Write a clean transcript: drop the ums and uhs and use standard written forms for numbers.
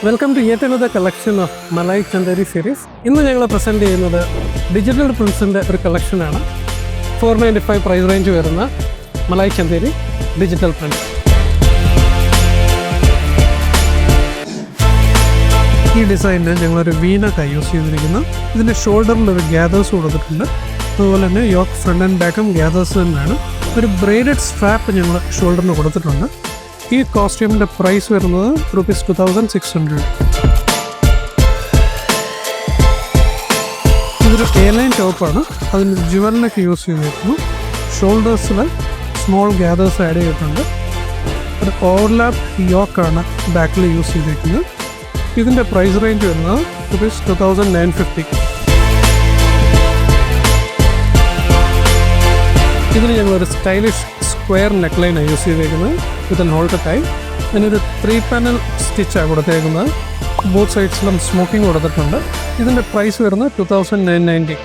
Welcome to yet another collection of Malai Chanderi series. ഇന്ന് ഞങ്ങൾ present ചെയ്യുന്നത് ഡിജിറ്റൽ പ്രിൻസിൻ്റെ ഒരു കളക്ഷനാണ്. 495 പ്രൈസ് റേഞ്ച് വരുന്ന മലായ് ചന്ദേരി ഡിജിറ്റൽ പ്രിൻസ്. ഈ ഡിസൈനിൽ ഞങ്ങളൊരു വീനൊക്കെ യൂസ് ചെയ്തിരിക്കുന്നു. ഇതിൻ്റെ ഷോൾഡറിൽ ഒരു ഗ്യാദേഴ്സ് കൊടുത്തിട്ടുണ്ട്. അതുപോലെ തന്നെ യോക്ക് ഫ്രണ്ട് ആൻഡ് ബാക്കും ഗ്യാദേഴ്സ് തന്നെയാണ്. ഒരു ബ്രേഡഡ് സ്ട്രാപ്പ് ഞങ്ങൾ ഷോൾഡറിന് കൊടുത്തിട്ടുണ്ട്. ഈ കോസ്റ്റ്യൂമിൻ്റെ പ്രൈസ് വരുന്നത് ₹2600. ഇതൊരു എയർലൈൻ ടോപ്പാണ്. അതിന് ജുവലിനൊക്കെ യൂസ് ചെയ്തിരിക്കുന്നു. ഷോൾഡേഴ്സിൽ സ്മോൾ ഗ്യാദേഴ്സ് ആഡ് ചെയ്തിട്ടുണ്ട്. ഒരു ഓവർലാപ്പ് യോക്കാണ് ബാക്കിൽ യൂസ് ചെയ്തിരിക്കുന്നത്. ഇതിൻ്റെ പ്രൈസ് റേഞ്ച് വരുന്നത് ₹2950. ഇതിന് ഞങ്ങളൊരു സ്റ്റൈലിഷ് സ്ക്വയർ നെക്ലൈനാണ് യൂസ് ചെയ്തേക്കുന്നത്. വിത്ത് ഹോൾഡർ ടൈം. ഇതിനൊരു 3 പാനൽ സ്റ്റിച്ചാണ് കൊടുത്തേക്കുന്നത്. ബോത്ത് സൈഡ്സിലും സ്മോക്കിംഗ് കൊടുത്തിട്ടുണ്ട്. ഇതിൻ്റെ പ്രൈസ് വരുന്നത് ₹2990.